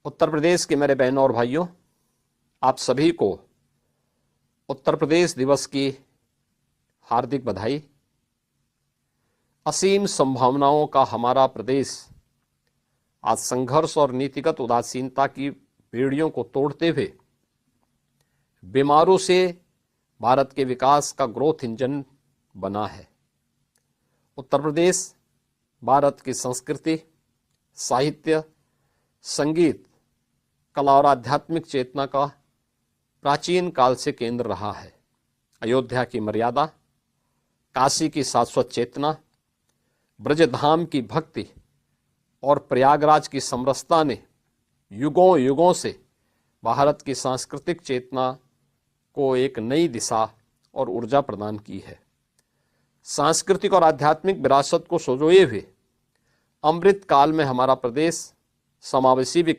उत्तर प्रदेश के मेरे बहनों और भाइयों, आप सभी को उत्तर प्रदेश दिवस की हार्दिक बधाई। असीम संभावनाओं का हमारा प्रदेश आज संघर्ष और नीतिगत उदासीनता की बेड़ियों को तोड़ते हुए बीमारों से भारत के विकास का ग्रोथ इंजन बना है। उत्तर प्रदेश भारत की संस्कृति, साहित्य, संगीत, कला और आध्यात्मिक चेतना का प्राचीन काल से केंद्र रहा है। अयोध्या की मर्यादा, काशी की शाश्वत चेतना, ब्रजधाम की भक्ति और प्रयागराज की समरसता ने युगों युगों से भारत की सांस्कृतिक चेतना को एक नई दिशा और ऊर्जा प्रदान की है। सांस्कृतिक और आध्यात्मिक विरासत को संजोए हुए अमृत काल में हमारा प्रदेश समावेशी विकास